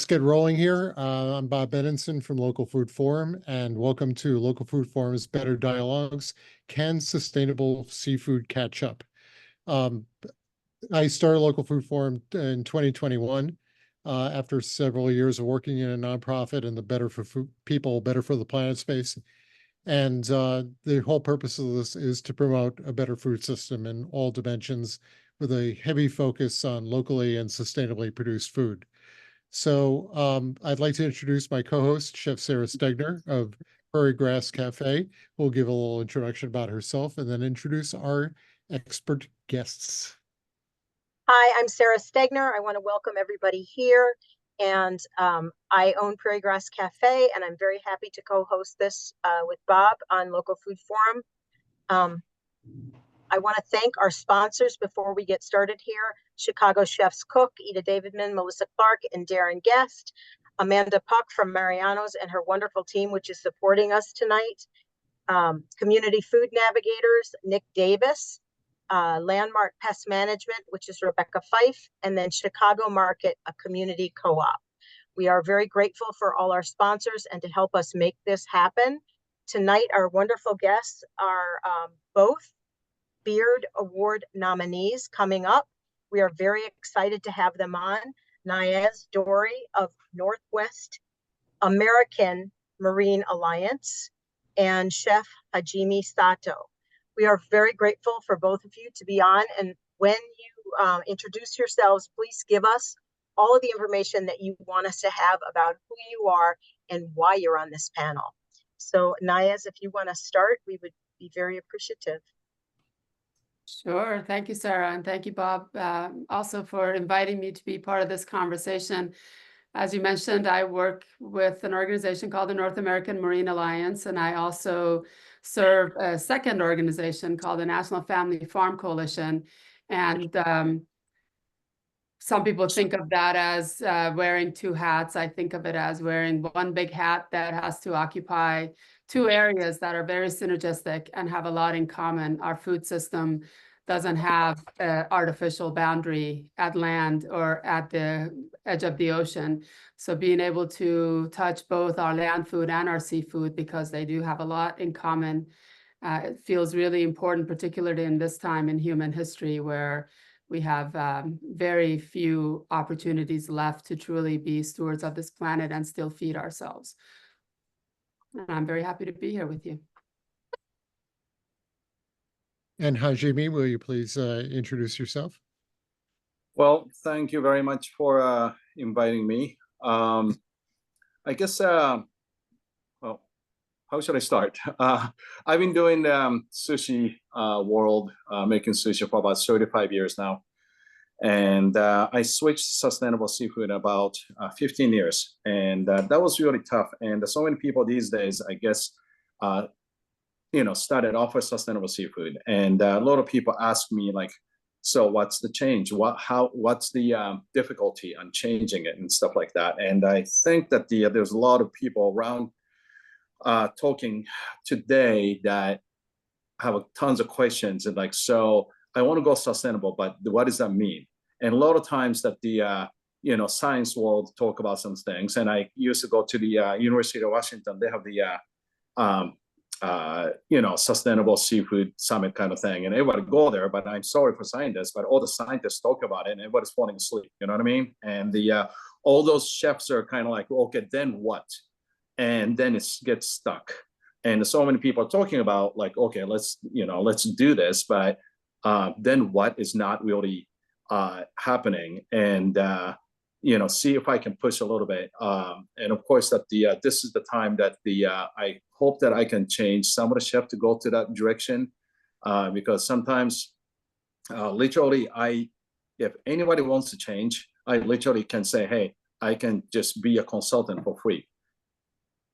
get rolling here. I'm Bob Benenson from Local Food Forum, and welcome to Local Food Forum's Better Dialogues. Can sustainable seafood catch up? I started Local Food Forum in 2021 after several years of working in a nonprofit in the better for food, people, better for the planet space. And the whole purpose of this is to promote a better food system in all dimensions with a heavy focus on locally and sustainably produced food. So I'd like to introduce my co-host, Chef Sarah Stegner of Prairie Grass Cafe, who will give a little introduction about herself and then introduce our expert guests. Hi, I'm Sarah Stegner. I want to welcome everybody here. And I own Prairie Grass Cafe, and I'm very happy to co-host this with Bob on Local Food Forum. I want to thank our sponsors before we get started here. Chicago Chef's Cook, Ida Davidman, Melissa Clark, and Darren Guest. Amanda Puck from Mariano's and her wonderful team, which is supporting us tonight. Community Food Navigators, Nick Davis. Landmark Pest Management, which is Rebecca Fife, and then Chicago Market, a community co-op. We are very grateful for all our sponsors and to help us make this happen. Tonight, our wonderful guests are both Beard Award nominees coming up. We are very excited to have them on. Niaz Dory of Northwest American Marine Alliance and Chef Hajime Sato. We are very grateful for both of you to be on. And when you introduce yourselves, please give us all of the information that you want us to have about who you are and why you're on this panel. So Niaz, if you want to start, we would be very appreciative. Sure. Thank you, Sarah. And thank you, Bob, also for inviting me to be part of this conversation. As you mentioned, I work with an organization called the North American Marine Alliance, and I also serve a second organization called the National Family Farm Coalition. And some people think of that as wearing two hats. I think of it as wearing one big hat that has to occupy two areas that are very synergistic and have a lot in common. Our food system doesn't have an artificial boundary at land or at the edge of the ocean. So being able to touch both our land food and our seafood, because they do have a lot in common, it feels really important, particularly in this time in human history where we have very few opportunities left to truly be stewards of this planet and still feed ourselves. And I'm very happy to be here with you. And Hajime, will you please introduce yourself? Well, thank you very much for inviting me. I guess, well, how should I start? I've been doing sushi world, making sushi for about 35 years now. And I switched to sustainable seafood about 15 years. And that was really tough. And so many people these days, I guess, started off with sustainable seafood. And a lot of people ask me, like, so what's the change? What's the difficulty on changing it and stuff like that? And I think that there's a lot of people around talking today that have tons of questions and like, so I want to go sustainable, but what does that mean? And a lot of times that the science world talk about some things. And I used to go to the University of Washington. They have the sustainable seafood summit kind of thing, and everybody go there. But I'm sorry for scientists, but all the scientists talk about it, and everybody's falling asleep. You know what I mean? And all those chefs are kind of like, okay, then what? And then it gets stuck. And so many people are talking about like, okay, let's do this, but then what is not really happening? And see if I can push a little bit. And of course, that this is the time that I hope that I can change some of the chefs to go to that direction, because sometimes, literally, if anybody wants to change, I literally can say, hey, I can just be a consultant for free.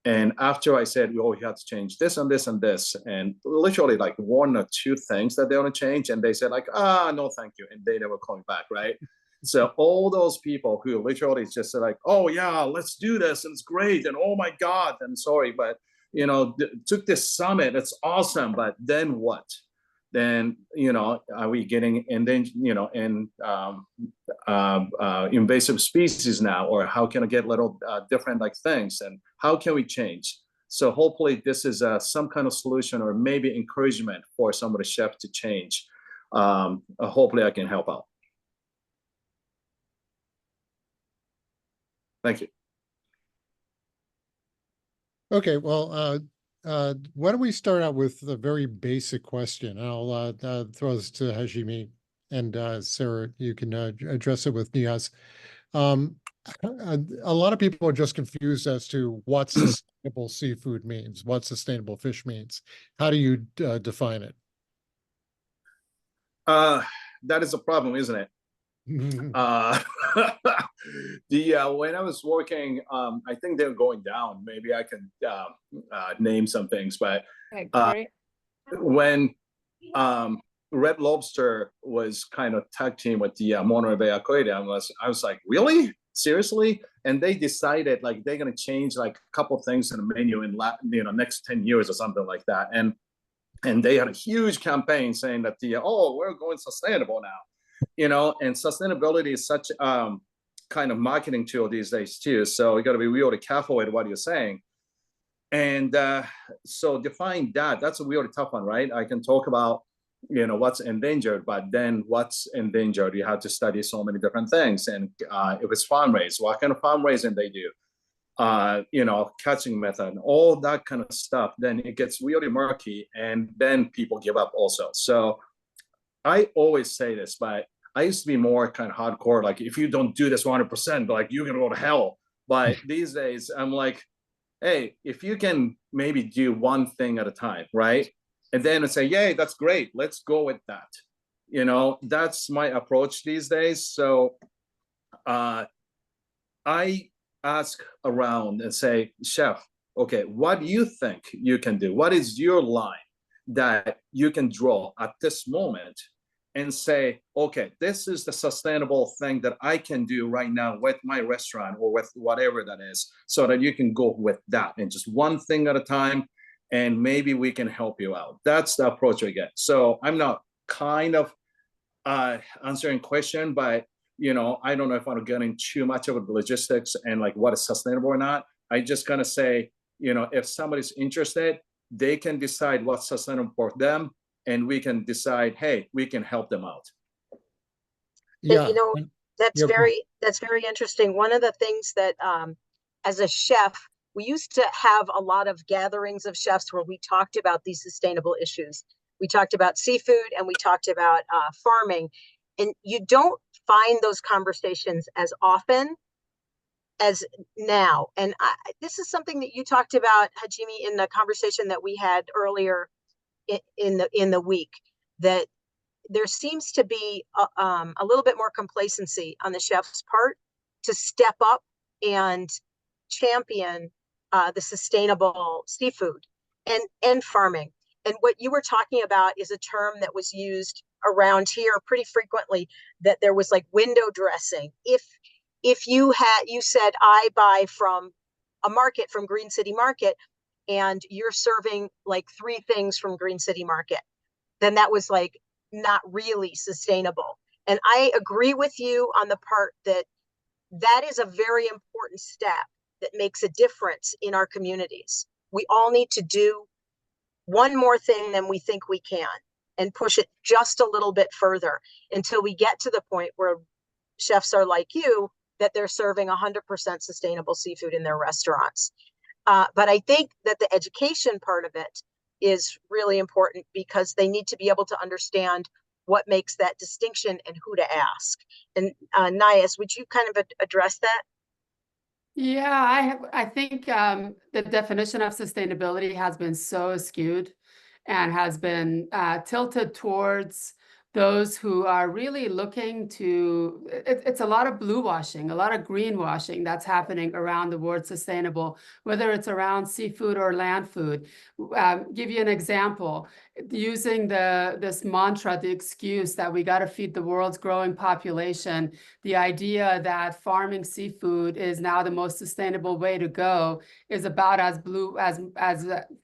And after I said, oh, you have to change this and this and this, and literally like one or two things that they want to change, and they said like, no, thank you, and they never call me back, right? So all those people who literally just like, oh yeah, let's do this, and it's great, and oh my God, and sorry, but took this summit, it's awesome, but then what? then, are we getting invasive species now, or how can I get little different like things, and how can we change? So hopefully this is some kind of solution, or maybe encouragement for some of the chefs to change. Hopefully I can help out. Thank you. Okay, well, why don't we start out with a very basic question? I'll throw this to Hajime, and Sarah, you can address it with Niaz. A lot of people are just confused as to what sustainable seafood means, what sustainable fish means. How do you define it? That is a problem, isn't it? When I was working, I think they're going down. Maybe I can name some things, but when Red Lobster was kind of tag team with the Monterey Bay Aquarium, I was like, really? Seriously? And they decided like they're gonna change like a couple things in the menu in next 10 years or something like that. And they had a huge campaign saying that we're going sustainable now, and sustainability is such kind of marketing tool these days too. So you got to be really careful with what you're saying. And so define that's a really tough one, right? I can talk about, what's endangered, but then what's endangered? You have to study so many different things. And if it's farm raised, what kind of farm raising they do? Catching method, all that kind of stuff, then it gets really murky, and then people give up also. So I always say this, but I used to be more kind of hardcore, like if you don't do this 100%, like you're gonna go to hell. But these days I'm like, hey, if you can maybe do one thing at a time, right? And then I say, yay, that's great, let's go with that. That's my approach these days. So I ask around and say, chef, okay, what do you think you can do? What is your line that you can draw at this moment and say, okay, this is the sustainable thing that I can do right now with my restaurant or with whatever that is, so that you can go with that and just one thing at a time, and maybe we can help you out. That's the approach I get. So I'm not kind of answering question, but I don't know if I'm getting too much of the logistics and like what is sustainable or not. I just gonna say, if somebody's interested, they can decide what's sustainable for them, and we can decide, hey, we can help them out. Yeah, that's very interesting. One of the things that as a chef, we used to have a lot of gatherings of chefs where we talked about these sustainable issues. We talked about seafood and we talked about farming, and you don't find those conversations as often as now. And this is something that you talked about, Hajime, in the conversation that we had earlier in the week, that there seems to be a little bit more complacency on the chef's part to step up and champion the sustainable seafood and farming. And what you were talking about is a term that was used around here pretty frequently, that there was like window dressing. If you said, I buy from a market, from Green City Market, and you're serving like 3 things from Green City Market, then that was like not really sustainable. And I agree with you on the part that is a very important step that makes a difference in our communities. We all need to do one more thing than we think we can, and push it just a little bit further until we get to the point where chefs are like you, that they're serving 100% sustainable seafood in their restaurants. But I think that the education part of it is really important, because they need to be able to understand what makes that distinction and who to ask. And Niaz, would you kind of address that? Yeah, I think the definition of sustainability has been so skewed and has been tilted towards those who are really looking to, it's a lot of blue washing, a lot of greenwashing that's happening around the word sustainable, whether it's around seafood or land food. Give you an example, using this mantra, the excuse that we got to feed the world's growing population, the idea that farming seafood is now the most sustainable way to go is about as blue as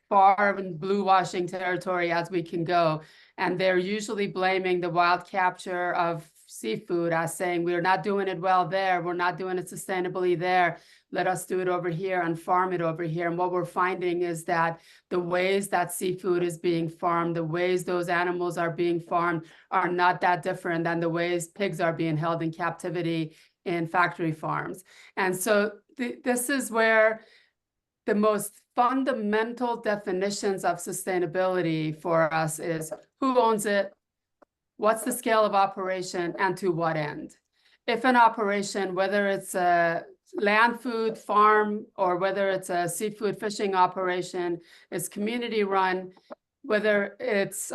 far in blue washing territory as we can go. And they're usually blaming the wild capture of seafood as saying, we're not doing it well there, we're not doing it sustainably there, let us do it over here and farm it over here. And what we're finding is that the ways that seafood is being farmed, the ways those animals are being farmed are not that different than the ways pigs are being held in captivity in factory farms. And so this is where the most fundamental definitions of sustainability for us is who owns it, what's the scale of operation, and to what end. If an operation, whether it's a land food farm or whether it's a seafood fishing operation, is community run, whether it's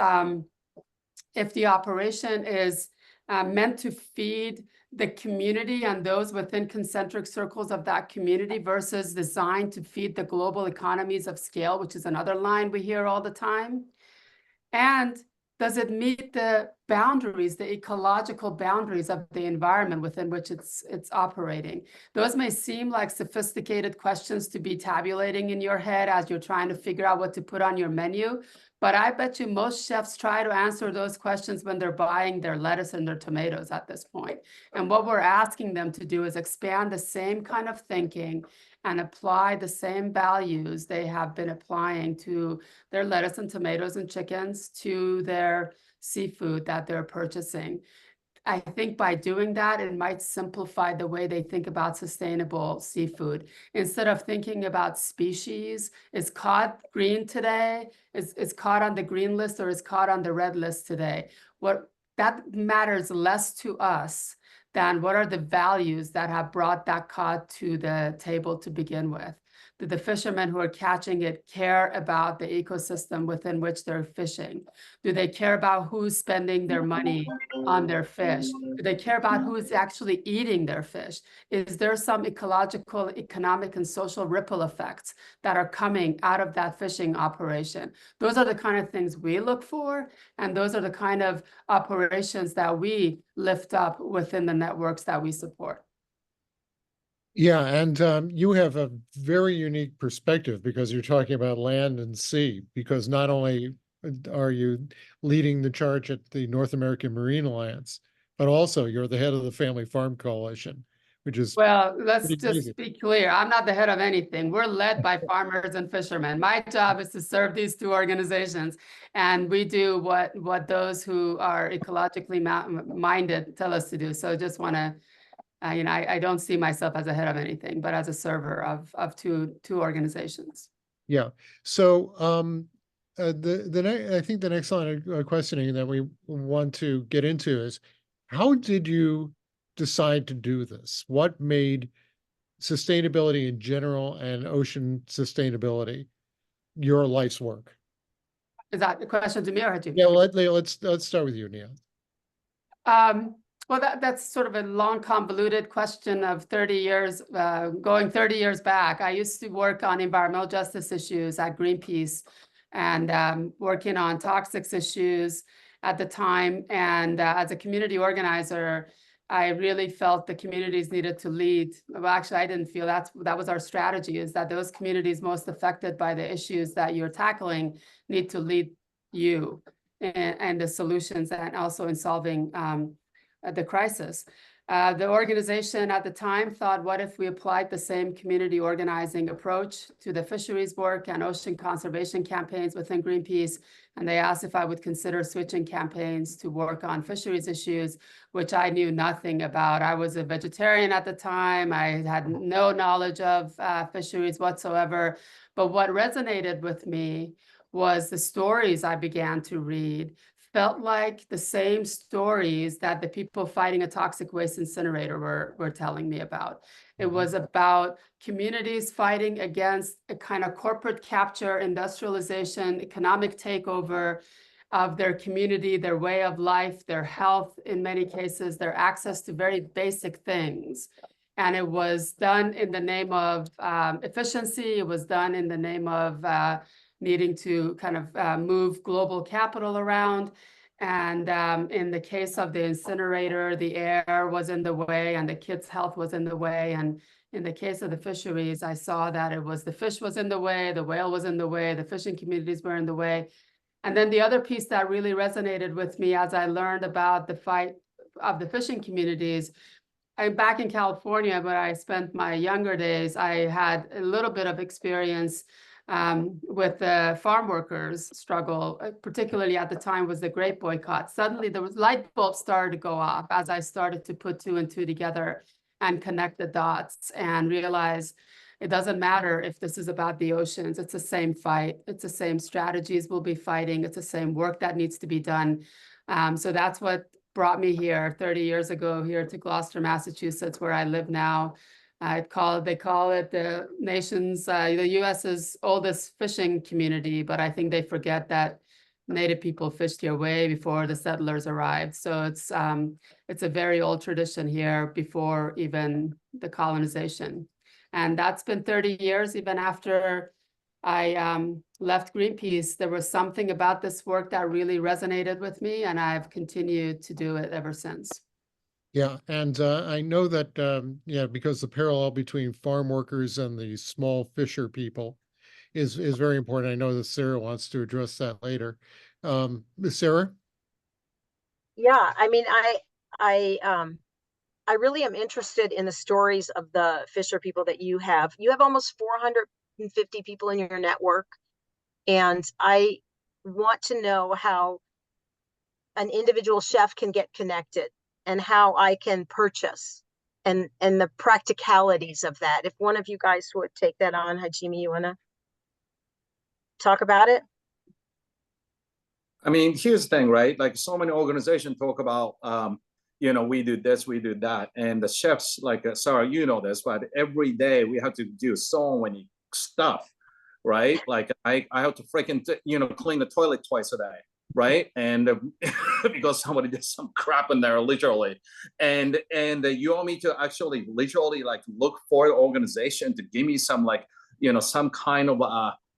if the operation is meant to feed the community and those within concentric circles of that community versus designed to feed the global economies of scale, which is another line we hear all the time. And does it meet the boundaries, the ecological boundaries of the environment within which it's operating? Those may seem like sophisticated questions to be tabulating in your head as you're trying to figure out what to put on your menu. But I bet you most chefs try to answer those questions when they're buying their lettuce and their tomatoes at this point. And what we're asking them to do is expand the same kind of thinking and apply the same values they have been applying to their lettuce and tomatoes and chickens to their seafood that they're purchasing. I think by doing that, it might simplify the way they think about sustainable seafood. Instead of thinking about species, is cod green today? Is cod on the green list or is cod on the red list today? What that matters less to us than what are the values that have brought that cod to the table to begin with. Do the fishermen who are catching it care about the ecosystem within which they're fishing? Do they care about who's spending their money on their fish? Do they care about who's actually eating their fish? Is there some ecological, economic, and social ripple effects that are coming out of that fishing operation? Those are the kind of things we look for, and those are the kind of operations that we lift up within the networks that we support. Yeah, and you have a very unique perspective because you're talking about land and sea, because not only are you leading the charge at the North American Marine Alliance, but also you're the head of the Family Farm Coalition, which is well, let's pretty just amazing. be clear. I'm not the head of anything. We're led by farmers and fishermen. My job is to serve these two organizations, and we do what those who are ecologically minded tell us to do. So just want to I don't see myself as a head of anything, but as a server of two organizations. Yeah. So I think the next line of questioning that we want to get into is, how did you decide to do this? What made sustainability in general and ocean sustainability your life's work? Is that a question to me or to you? Yeah, let's start with you, Nia. Well, that's sort of a long, convoluted question of 30 years, going 30 years back. I used to work on environmental justice issues at Greenpeace and working on toxics issues at the time. And as a community organizer, I really felt the communities needed to lead. Well, actually, I didn't feel that was our strategy, is that those communities most affected by the issues that you're tackling need to lead you and the solutions, and also in solving the crisis. The organization at the time thought, what if we applied the same community organizing approach to the fisheries work and ocean conservation campaigns within Greenpeace? And they asked if I would consider switching campaigns to work on fisheries issues, which I knew nothing about. I was a vegetarian at the time. I had no knowledge of fisheries whatsoever. But what resonated with me was the stories I began to read felt like the same stories that the people fighting a toxic waste incinerator were telling me about. It was about communities fighting against a kind of corporate capture, industrialization, economic takeover of their community, their way of life, their health, in many cases, their access to very basic things. And it was done in the name of efficiency. It was done in the name of needing to kind of move global capital around. And in the case of the incinerator, the air was in the way and the kids' health was in the way. And In the case of the fisheries, I saw that it was the fish was in the way, the whale was in the way, the fishing communities were in the way. And then the other piece that really resonated with me as I learned about the fight of the fishing communities, back in California, where I spent my younger days, I had a little bit of experience with the farm workers struggle, particularly at the time was the grape boycott. Suddenly there was light bulbs started to go off as I started to put two and two together and connect the dots and realize it doesn't matter if this is about the oceans, it's the same fight, it's the same strategies we'll be fighting, it's the same work that needs to be done. So that's what brought me here 30 years ago here to Gloucester, Massachusetts, where I live now. They call it the nation's, the US's oldest fishing community, but I think they forget that Native people fished here way before the settlers arrived. So it's a very old tradition here before even the colonization. And that's been 30 years, even after I left Greenpeace. There was something about this work that really resonated with me, and I've continued to do it ever since. Yeah, and I know that, because the parallel between farm workers and the small fisher people is very important. I know that Sarah wants to address that later. Sarah? Yeah, I mean, I really am interested in the stories of the fisher people that you have. You have almost 450 people in your network, and I want to know how an individual chef can get connected and how I can purchase and the practicalities of that. If one of you guys would take that on, Hajime, you want to talk about it? I mean, here's the thing, right? Like so many organizations talk about, we do this, we do that. And the chefs, like, Sarah, you know this, but every day we have to do so many stuff, right? Like I have to freaking, clean the toilet twice a day, right? And because somebody did some crap in there, literally. And you want me to actually literally like look for an organization to give me some like, some kind of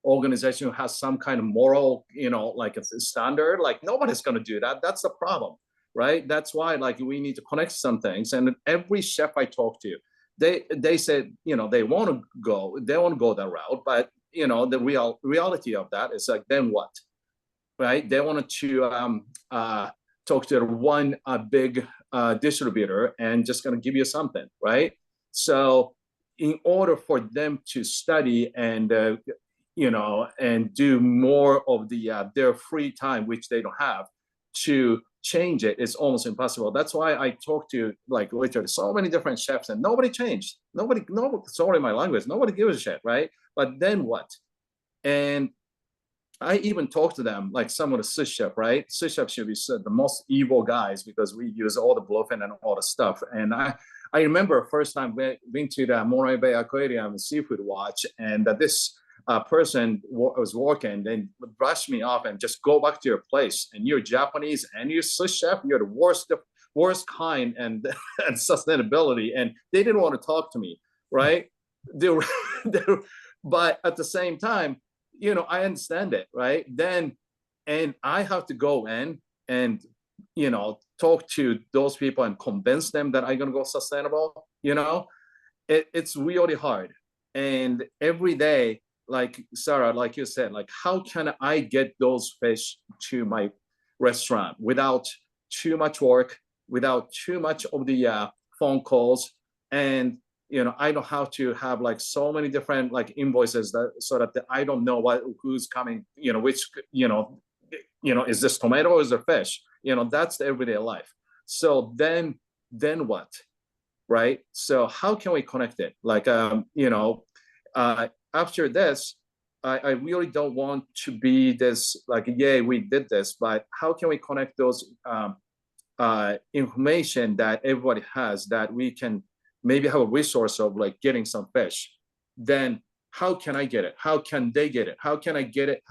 organization who has some kind of moral, like a standard. Like nobody's going to do that. That's the problem, right? That's why like we need to connect some things. And every chef I talk to, they said, they want to go that route, but the reality of that is like, then what, right? They wanted to talk to one big distributor and just going to give you something, right? So in order for them to study and and do more of their free time, which they don't have, to change it is almost impossible. That's why I talk to like literally so many different chefs and nobody changed. Nobody, sorry my language, nobody gives a shit, right? But then what? And I even talk to them like some of the sous chef, right? Sous chef should be the most evil guys because we use all the bluefin and all the stuff. And I remember first time being to the Monterey Bay Aquarium Seafood Watch, and this person was working, then brushed me off and just go back to your place. And you're Japanese and you're sous chef, you're the worst kind and sustainability. And they didn't want to talk to me, right? But at the same time, I understand it, right? Then, and I have to go in and, talk to those people and convince them that I'm going to go sustainable, it's really hard. And every day, like Sarah, like you said, like how can I get those fish to my restaurant without too much work, without too much of the phone calls, and I don't have to have like so many different like invoices so that I don't know who's coming, which is this tomato or is there fish? That's the everyday life. So then what, right? So how can we connect it? Like after this, I really don't want to be this like, yay, we did this, but how can we connect those information that everybody has that we can maybe have a resource of like getting some fish? Then how can I get it? How can they get it? How can I get it?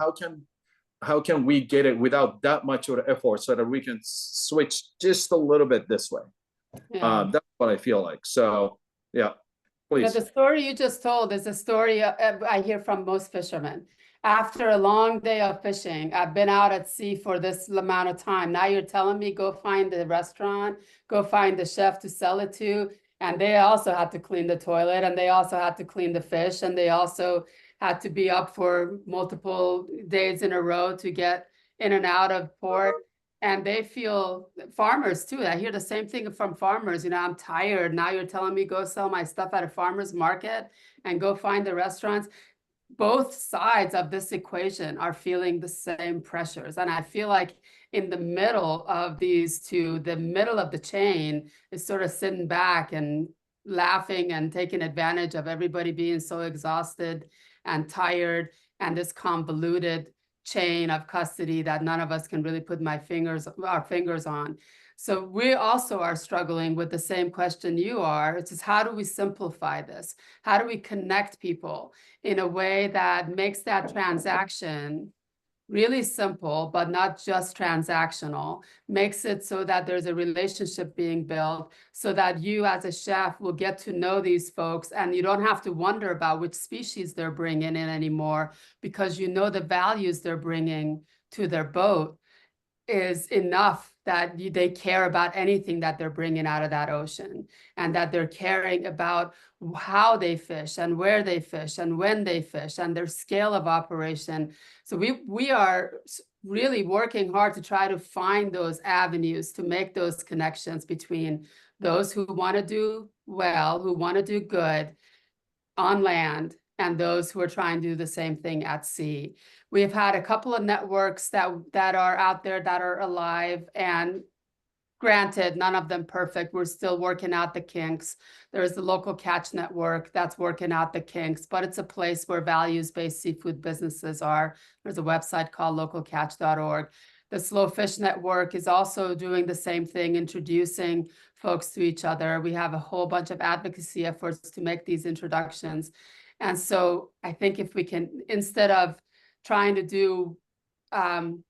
How can we get it without that much of the effort so that we can switch just a little bit this way? Yeah. That's what I feel like. So yeah. Please. The story you just told is a story I hear from most fishermen. After a long day of fishing, I've been out at sea for this amount of time. Now you're telling me go find the restaurant, go find the chef to sell it to. And they also had to clean the toilet, and they also had to clean the fish, and they also had to be up for multiple days in a row to get in and out of port. And they feel, farmers too, I hear the same thing from farmers, I'm tired. Now you're telling me go sell my stuff at a farmer's market and go find the restaurants. Both sides of this equation are feeling the same pressures. And I feel like in the middle of these two, the middle of the chain is sort of sitting back and laughing and taking advantage of everybody being so exhausted and tired, and this convoluted chain of custody that none of us can really put our fingers on. So we also are struggling with the same question you are. It's just, how do we simplify this? How do we connect people in a way that makes that transaction really simple, but not just transactional, makes it so that there's a relationship being built, so that you as a chef will get to know these folks, and you don't have to wonder about which species they're bringing in anymore, because you know the values they're bringing to their boat is enough that they care about anything that they're bringing out of that ocean, and that they're caring about how they fish and where they fish and when they fish and their scale of operation. So we are really working hard to try to find those avenues to make those connections between those who want to do well, who want to do good on land, and those who are trying to do the same thing at sea. We've had a couple of networks that are out there that are alive, and granted, none of them perfect. We're still working out the kinks. There's the local catch network that's working out the kinks, but it's a place where values-based seafood businesses are. There's a website called localcatch.org. The Slow Fish Network is also doing the same thing, introducing folks to each other. We have a whole bunch of advocacy efforts to make these introductions. And so I think if we can, instead of trying to do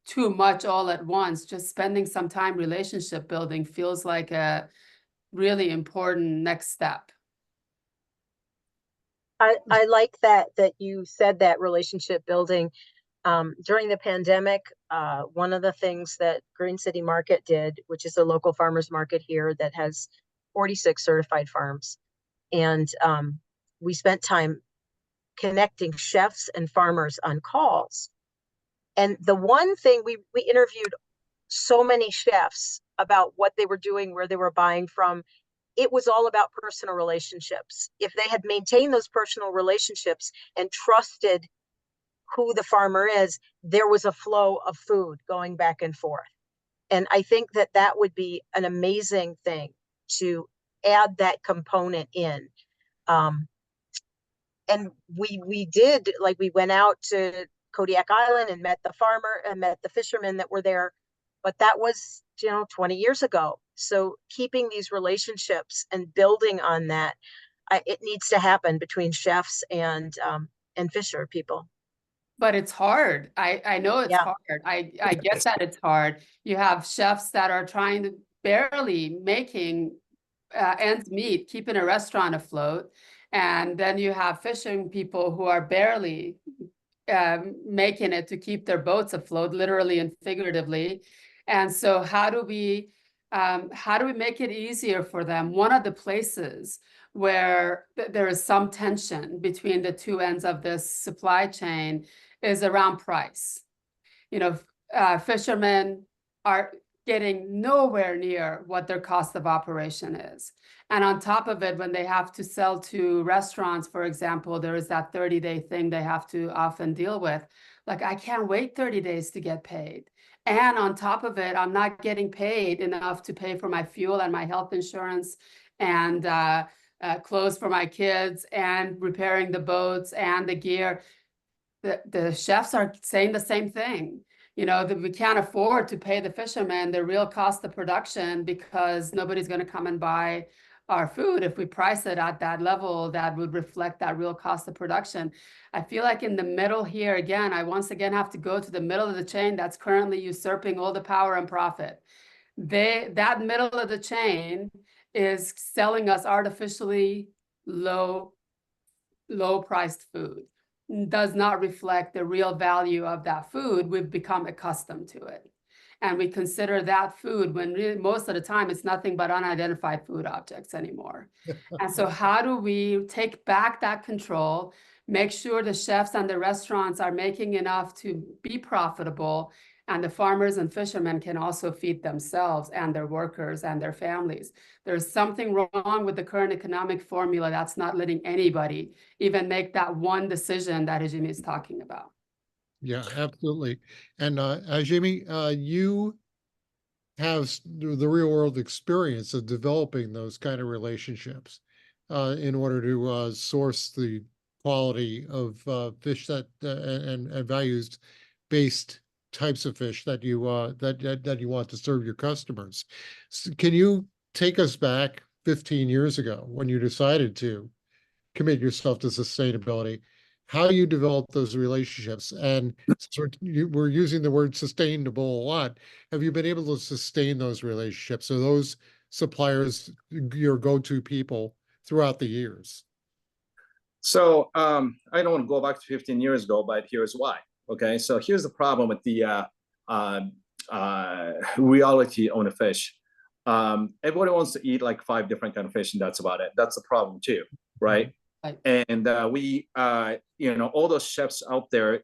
too much all at once, just spending some time relationship building feels like a really important next step. I like that you said that relationship building. During the pandemic, one of the things that Green City Market did, which is a local farmers market here that has 46 certified farms, and we spent time connecting chefs and farmers on calls. And the one thing we interviewed so many chefs about what they were doing, where they were buying from. It was all about personal relationships. If they had maintained those personal relationships and trusted who the farmer is, there was a flow of food going back and forth. And I think that would be an amazing thing to add that component in. And we did, like, we went out to Kodiak Island and met the farmer and met the fishermen that were there, but that was 20 years ago. So keeping these relationships and building on that, it needs to happen between chefs and fisher people. But it's hard. I know it's hard. I get that it's hard. You have chefs that are trying to barely making ends meet, keeping a restaurant afloat. And then you have fishing people who are barely making it to keep their boats afloat, literally and figuratively. And so how do we make it easier for them? One of the places where there is some tension between the two ends of this supply chain is around price. Fishermen are getting nowhere near what their cost of operation is. And on top of it, when they have to sell to restaurants, for example, there is that 30-day thing they have to often deal with. Like, I can't wait 30 days to get paid. And on top of it, I'm not getting paid enough to pay for my fuel and my health insurance and clothes for my kids and repairing the boats and the gear. The chefs are saying the same thing. That we can't afford to pay the fishermen the real cost of production, because nobody's going to come and buy our food if we price it at that level that would reflect that real cost of production. I feel like in the middle here, again, I once again have to go to the middle of the chain that's currently usurping all the power and profit. That middle of the chain is selling us artificially low priced food. Does not reflect the real value of that food. We've become accustomed to it. and we consider that food when really most of the time it's nothing but unidentified food objects anymore. And so how do we take back that control, make sure the chefs and the restaurants are making enough to be profitable, and the farmers and fishermen can also feed themselves and their workers and their families? There's something wrong with the current economic formula that's not letting anybody even make that one decision that Jimmy is talking about. Yeah, absolutely. And Jamie, you have the real world experience of developing those kind of relationships in order to source the quality of fish that and values based types of fish that you that you want to serve your customers. Can you take us back 15 years ago when you decided to commit yourself to sustainability, how you develop those relationships? And we're using the word sustainable a lot. Have you been able to sustain those relationships? Are those suppliers your go-to people throughout the years? So I don't want to go back to 15 years ago, but here's why. Okay, so here's the problem with the reality on the fish. Everybody wants to eat like 5 different kind of fish, and that's about it. That's the problem too, right? Right. And we, you know, all those chefs out there,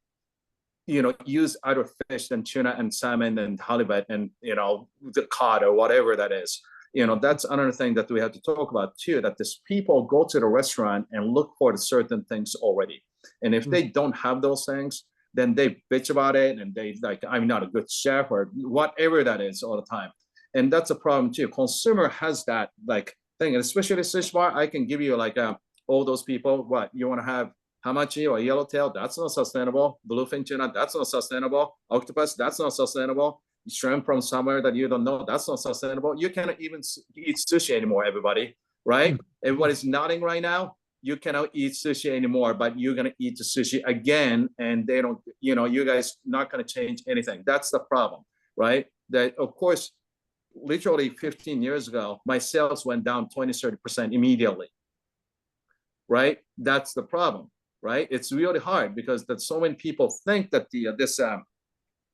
you know, use other fish than tuna and salmon and halibut and, you know, the cod or whatever that is. You know, that's another thing that we have to talk about too, that these people go to the restaurant and look for the certain things already. And if they don't have those things, then they bitch about it and they like, I'm not a good chef or whatever that is all the time. And that's a problem too. Consumer has that like thing, and especially fish bar, I can give you like all those people, what you want to have hamachi or yellowtail, that's not sustainable. Bluefin tuna, that's not sustainable. Octopus, that's not sustainable. Shrimp from somewhere that you don't know, that's not sustainable. You cannot even eat sushi anymore, everybody, right? Everybody's nodding right now. You cannot eat sushi anymore, but you're going to eat the sushi again. And they don't, you know, you guys not going to change anything. That's the problem, right? That, of course, literally 15 years ago, my sales went down 20, 30% immediately, right? That's the problem, right? It's really hard because that so many people think that this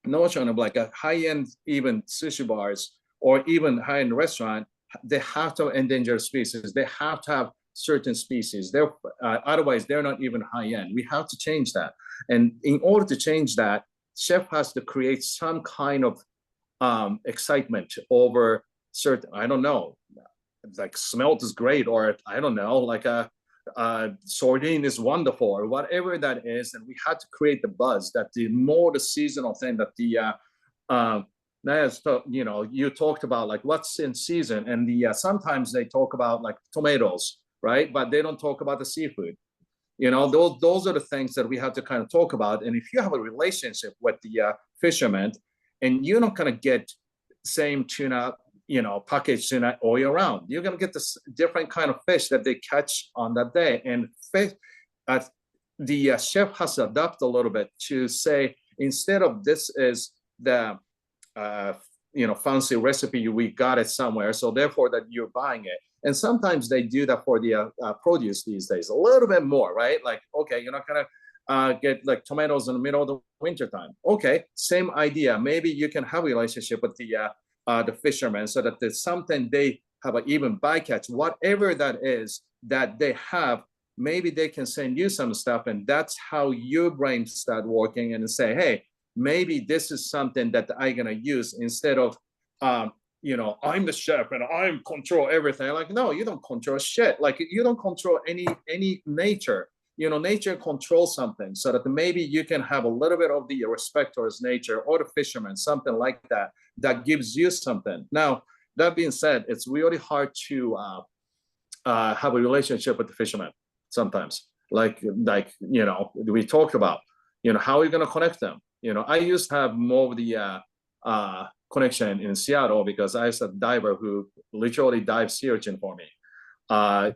notion of like a high-end even sushi bars or even high-end restaurant, they have to have endangered species. They have to have certain species. They're otherwise they're not even high-end. We have to change that. And in order to change that, chef has to create some kind of excitement over certain, I don't know, like smelt is great, or I don't know, like a sardine is wonderful, or whatever that is. And we had to create the buzz that the more the seasonal thing that the you know, you talked about like what's in season, and the sometimes they talk about like tomatoes, right? But they don't talk about the seafood. You know, those are the things that we have to kind of talk about. And if you have a relationship with the fishermen, and you're not going to get same tuna, you know, packaged tuna all year round. You're going to get this different kind of fish that they catch on that day. And fish, the chef has to adapt a little bit to say, instead of this is the, you know, fancy recipe, we got it somewhere, so therefore that you're buying it. And sometimes they do that for the produce these days, a little bit more, right? Like, okay, you're not going to get like tomatoes in the middle of the winter time. Okay, same idea. Maybe you can have a relationship with the fishermen so that there's something they have an even bycatch, whatever that is that they have. Maybe they can send you some stuff, and that's how your brain start working and say, hey, maybe this is something that I'm gonna use instead of you know, I'm the chef and I'm control everything. Like, no, you don't control shit. Like, you don't control any nature. You know, nature controls something, so that maybe you can have a little bit of the respect towards nature or the fishermen, something like that, that gives you something. Now, that being said, it's really hard to have a relationship with the fishermen sometimes. Like, you know, we talked about, you know, how are you going to connect them? You know, I used to have more of the connection in Seattle because I was a diver who literally dives sea urchin for me.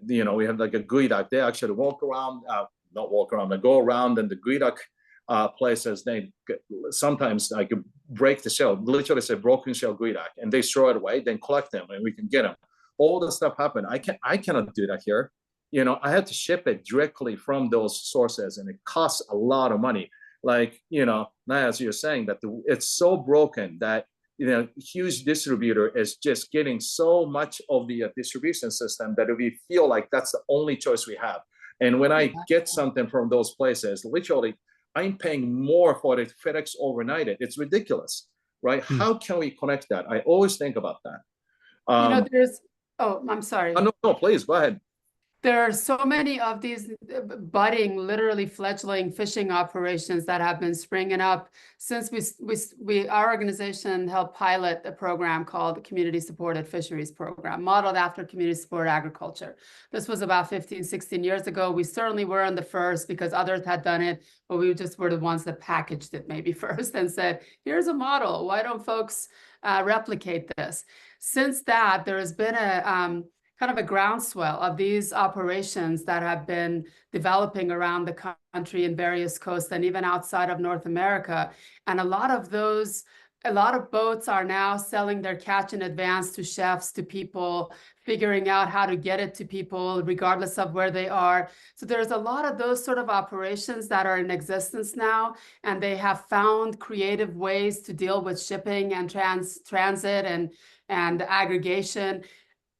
You know, we have like a geoduck. They actually walk around, not walk around, but go around, and the geoduck places, they sometimes like break the shell, literally say broken shell geoduck, and they throw it away, then collect them, and we can get them. All the stuff happen. I cannot do that here. You know, I had to ship it directly from those sources, and it costs a lot of money. Like, you know, now as you're saying that it's so broken that huge distributor is just getting so much of the distribution system that we feel like that's the only choice we have. And when I get something from those places, literally, I'm paying more for it FedEx overnighted. It's ridiculous, right? How can we connect that? I always think about that. I'm sorry. No, please go ahead. There are so many of these budding, literally fledgling fishing operations that have been springing up since our organization helped pilot a program called the Community Supported Fisheries Program, modeled after community supported agriculture. This was about 15, 16 years ago. We certainly weren't the first because others had done it, but we just were the ones that packaged it maybe first and said, here's a model. Why don't folks replicate this? Since that, there has been a kind of a groundswell of these operations that have been developing around the country in various coasts and even outside of North America. And a lot of boats are now selling their catch in advance to chefs, to people, figuring out how to get it to people regardless of where they are. So there's a lot of those sort of operations that are in existence now, and they have found creative ways to deal with shipping and transit and aggregation,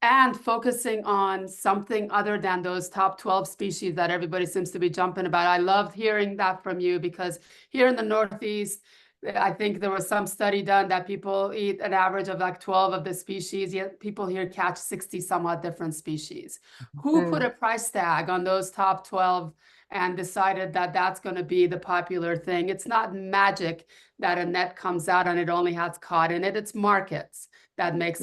and focusing on something other than those top 12 species that everybody seems to be jumping about. I loved hearing that from you, because here in the Northeast, I think there was some study done that people eat an average of like 12 of the species, yet people here catch 60 somewhat different species. Who put a price tag on those top 12 and decided that that's going to be the popular thing? It's not magic that a net comes out and it only has cod in it. It's markets that makes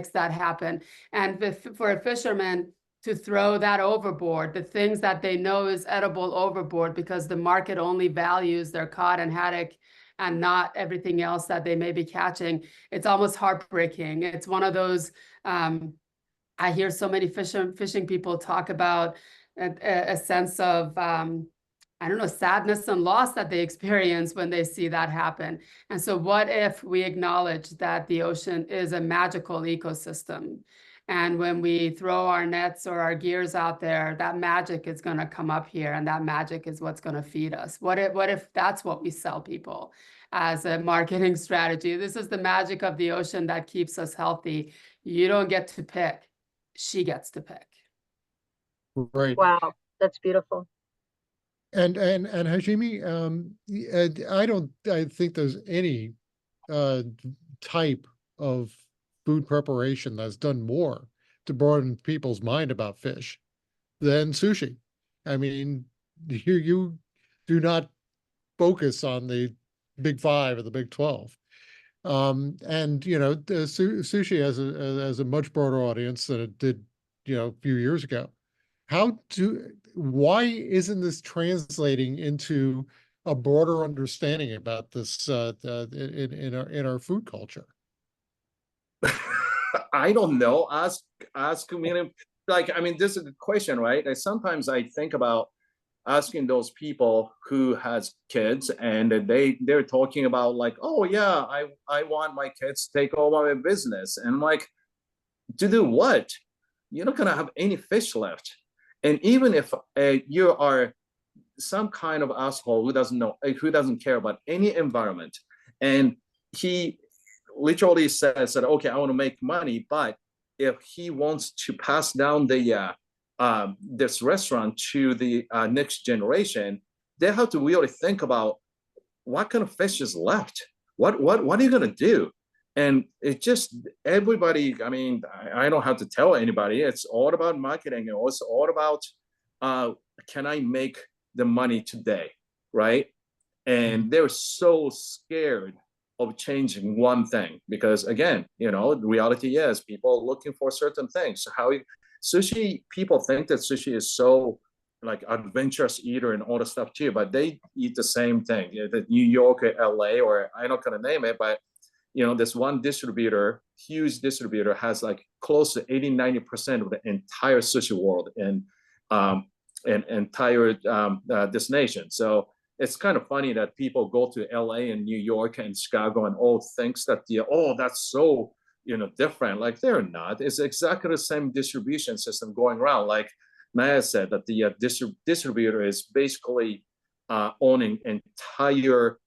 that happen. And for a fisherman to throw that overboard, the things that they know is edible overboard, because the market only values their cod and haddock and not everything else that they may be catching, it's almost heartbreaking. It's one of those, I hear so many fishing people talk about a sense of, I don't know, sadness and loss that they experience when they see that happen. And so what if we acknowledge that the ocean is a magical ecosystem? And when we throw our nets or our gears out there, that magic is going to come up here, and that magic is what's going to feed us. What if that's what we sell people as a marketing strategy? This is the magic of the ocean that keeps us healthy. You don't get to pick. She gets to pick. Right. Wow, that's beautiful. And Hashimi, I think there's any type of food preparation that's done more to broaden people's mind about fish than sushi. I mean, you do not focus on the Big Five or the Big 12. And the sushi has a much broader audience than it did, a few years ago. Why isn't this translating into a broader understanding about this in our food culture? I don't know. Ask me. This is a good question, right? Sometimes I think about asking those people who has kids, and they're talking about like, oh yeah, I want my kids to take over my business, and I'm like, to do what? You're not gonna have any fish left. And even if you are some kind of asshole who doesn't care about any environment, and he literally says that, okay, I want to make money, but if he wants to pass down this restaurant to the next generation, they have to really think about what kind of fish is left. What are you gonna do? And it just, everybody, I don't have to tell anybody, it's all about marketing, and it's all about, can I make the money today, right? And they're so scared of changing one thing, because again, the reality is people are looking for certain things. Sushi, people think that sushi is so like adventurous eater and all the stuff too, but they eat the same thing. The New York or LA, or I'm not gonna name it, but this one huge distributor has like close to 80-90% of the entire sushi world and entire destination. So it's kind of funny that people go to LA and New York and Chicago and all thinks that that's so different. Like, they're not. It's exactly the same distribution system going around. Like Maya said, that the distributor is basically owning entire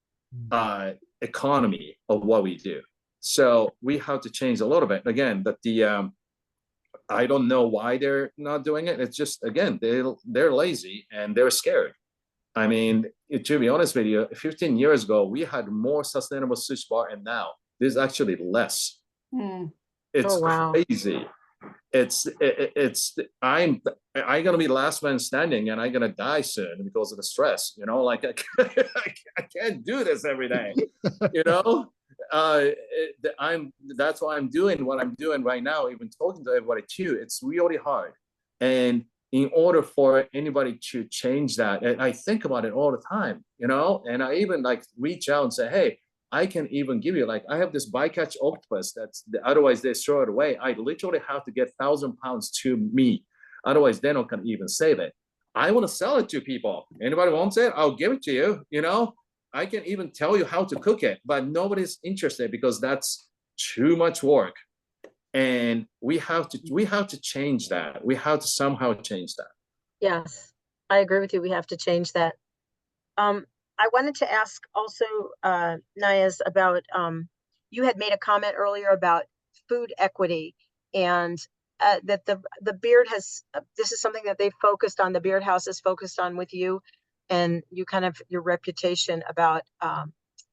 economy of what we do. So we have to change a little bit. Again, that I don't know why they're not doing it. It's just, again, they're lazy and they're scared. I mean, to be honest with you, 15 years ago, we had more sustainable sushi bar, and now there's actually less. It's Oh, wow. crazy. I'm gonna be the last man standing, and I'm gonna die soon because of the stress. You know, like I can't do this every day. You know, that's why I'm doing what I'm doing right now. Even talking to everybody too, it's really hard. And in order for anybody to change that, and I think about it all the time. You know, and I even like reach out and say, hey, I can even give you, like, I have this bycatch octopus that's otherwise they throw it away. I literally have to get 1,000 pounds to me. Otherwise, they don't can even save it. I want to sell it to people. Anybody wants it? I'll give it to you. You know, I can even tell you how to cook it, but nobody's interested because that's too much work. And we have to change that. We have to somehow change that. Yes, I agree with you. We have to change that. I wanted to ask also, Nayaz, about, you had made a comment earlier about food equity, and that the Beard has, this is something that they've focused on, the Beard House is focused on with you, and you kind of, your reputation about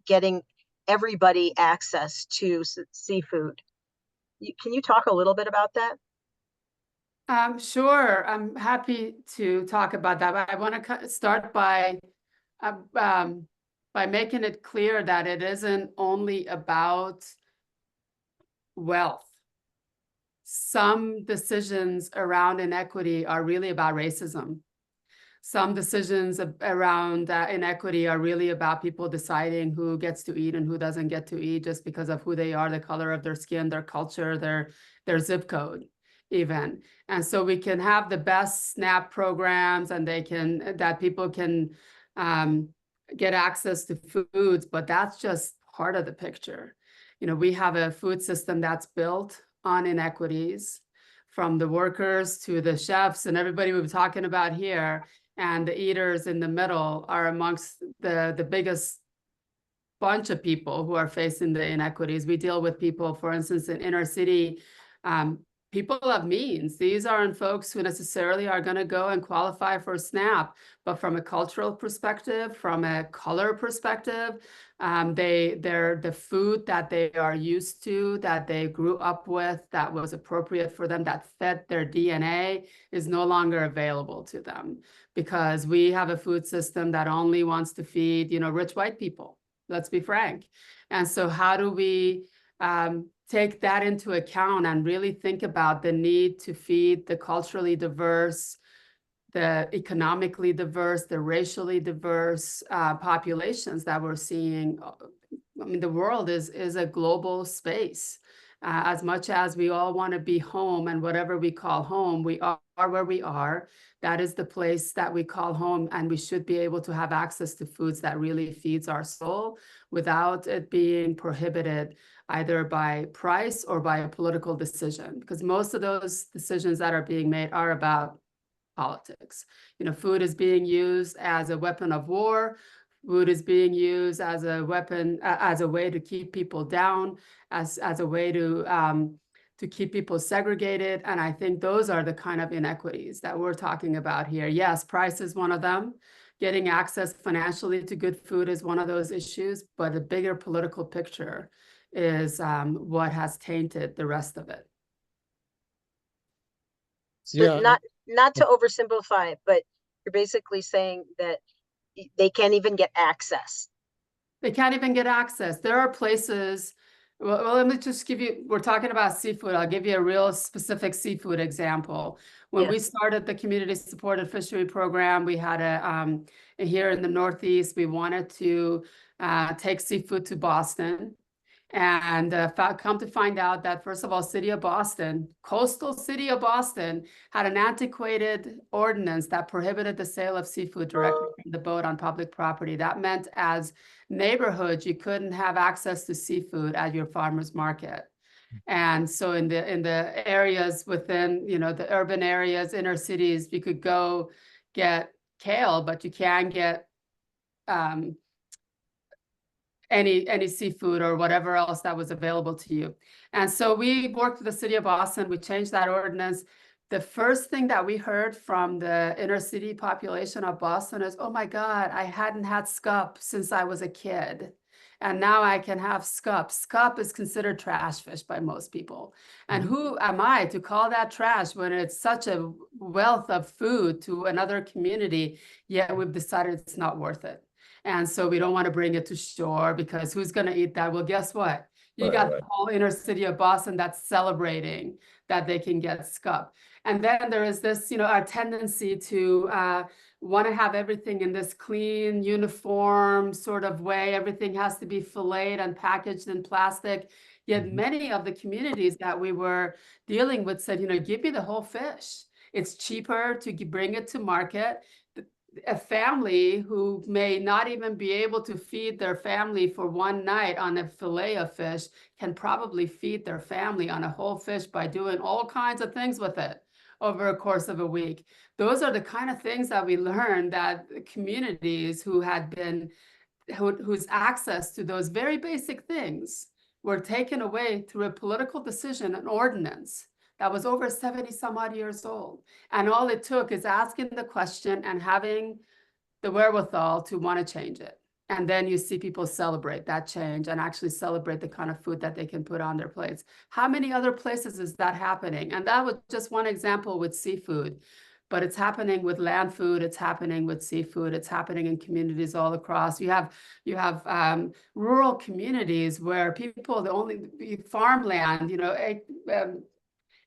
getting everybody access to seafood. Can you talk a little bit about that? Sure, I'm happy to talk about that, but I want to start by making it clear that it isn't only about wealth. Some decisions around inequity are really about racism. Some decisions around inequity are really about people deciding who gets to eat and who doesn't get to eat just because of who they are, the color of their skin, their culture, their zip code even. And so we can have the best SNAP programs, and that people can get access to foods, but that's just part of the picture. You know, we have a food system that's built on inequities, from the workers to the chefs and everybody we've been talking about here, and the eaters in the middle are amongst the biggest bunch of people who are facing the inequities. We deal with people, for instance, in inner city, people of means. These aren't folks who necessarily are going to go and qualify for SNAP, but from a cultural perspective, from a color perspective, the food that they are used to, that they grew up with, that was appropriate for them, that fed their DNA, is no longer available to them, because we have a food system that only wants to feed, rich white people. Let's be frank. And so how do we take that into account and really think about the need to feed the culturally diverse, the economically diverse, the racially diverse populations that we're seeing? I mean, the world is a global space. As much as we all want to be home, and whatever we call home, we are where we are. That is the place that we call home, and we should be able to have access to foods that really feeds our soul without it being prohibited either by price or by a political decision, because most of those decisions that are being made are about politics. Food is being used as a weapon of war. Food is being used as a weapon, as a way to keep people down, as a way to keep people segregated. And I think those are the kind of inequities that we're talking about here. Yes, price is one of them. Getting access financially to good food is one of those issues, but the bigger political picture is what has tainted the rest of it. So Yeah. not to oversimplify it, but you're basically saying that they can't even get access. They can't even get access. There are places, well, let me just give you, we're talking about seafood. I'll give you a real specific seafood example. When we started the community supported fishery program, we had here in the Northeast, we wanted to take seafood to Boston. And come to find out that, first of all, coastal city of Boston, had an antiquated ordinance that prohibited the sale of seafood directly from the boat on public property. That meant, as neighborhoods, you couldn't have access to seafood at your farmer's market. And so in the areas within, the urban areas, inner cities, you could go get kale, but you can't get any seafood or whatever else that was available to you. And so we worked with the city of Boston. We changed that ordinance. The first thing that we heard from the inner city population of Boston is, oh my God, I hadn't had scup since I was a kid. And now I can have scup. Scup is considered trash fish by most people. And who am I to call that trash when it's such a wealth of food to another community, yet we've decided it's not worth it. And so we don't want to bring it to shore because who's going to eat that? Well, guess what? You got the whole inner city of Boston that's celebrating that they can get scup. And then there is this, our tendency to want to have everything in this clean, uniform sort of way. Everything has to be filleted and packaged in plastic. Yet many of the communities that we were dealing with said, give me the whole fish. It's cheaper to bring it to market. A family who may not even be able to feed their family for one night on a fillet of fish can probably feed their family on a whole fish by doing all kinds of things with it over a course of a week. Those are the kind of things that we learned, that communities who had been, whose access to those very basic things were taken away through a political decision, an ordinance that was over 70 some odd years old. And all it took is asking the question and having the wherewithal to want to change it. And then you see people celebrate that change and actually celebrate the kind of food that they can put on their plates. How many other places is that happening? And that was just one example with seafood, but it's happening with land food. It's happening with seafood. It's happening in communities all across. You have rural communities where people, the only farmland,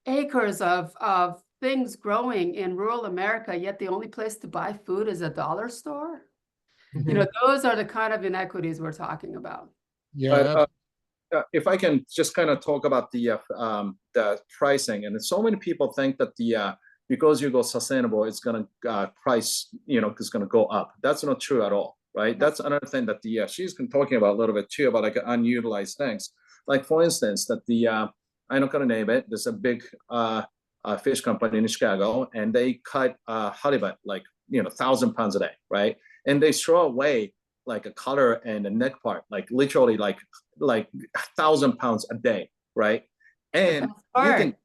acres of things growing in rural America, yet the only place to buy food is a dollar store. Those are the kind of inequities we're talking about. Yeah. If I can just kind of talk about the pricing, and so many people think that because you go sustainable, it's going to price, it's going to go up. That's not true at all, right? That's another thing that she's been talking about a little bit too, about like unutilized things. Like for instance, that I'm not going to name it. There's a big fish company in Chicago, and they cut halibut like 1,000 pounds a day, right? And they throw away like a collar and a neck part, like literally like 1,000 pounds a day, right? And you can,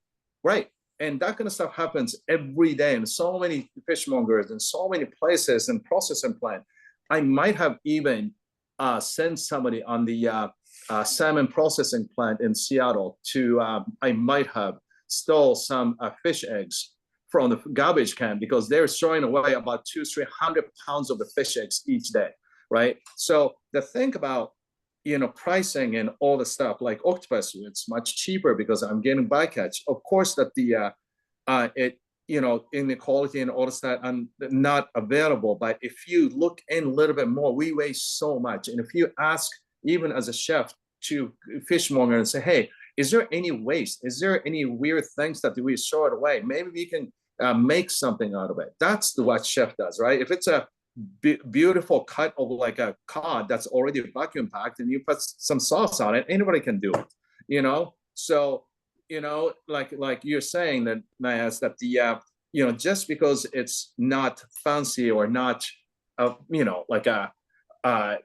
right? And that kind of stuff happens every day in so many fishmongers and so many places and processing plant. I might have even sent somebody on the salmon processing plant in Seattle to, I might have stole some fish eggs from the garbage can because they're throwing away about 200-300 pounds of the fish eggs each day, right? So the thing about, pricing and all the stuff like octopus, it's much cheaper because I'm getting bycatch. Of course that the, inequality and all the stuff are not available, but if you look in a little bit more, we waste so much. And if you ask, even as a chef, to fishmonger and say, hey, is there any waste? Is there any weird things that we throw it away? Maybe we can make something out of it. That's what chef does, right? If it's a beautiful cut of like a cod that's already vacuum packed and you put some sauce on it, anybody can do it, So, like you're saying that, Nayas, that the, just because it's not fancy or not, like a,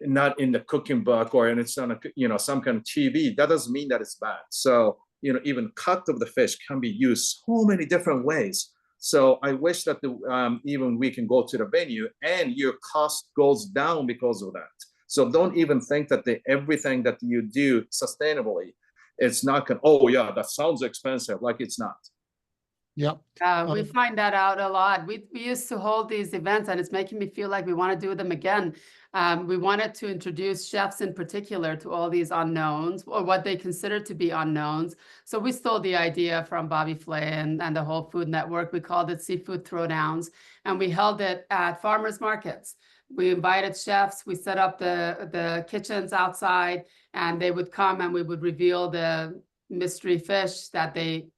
not in the cooking book or and it's on a some kind of TV, that doesn't mean that it's bad. So even cut of the fish can be used so many different ways. So I wish that even we can go to the venue and your cost goes down because of that. So don't even think that everything that you do sustainably, it's not gonna, oh yeah, that sounds expensive, like it's not. Yep. We find that out a lot. We used to hold these events and it's making me feel like we want to do them again. We wanted to introduce chefs in particular to all these unknowns or what they consider to be unknowns. So we stole the idea from Bobby Flay and the whole Food Network. We called it Seafood Throwdowns, and we held it at farmers markets. We invited chefs, we set up the kitchens outside, and they would come and we would reveal the mystery fish that they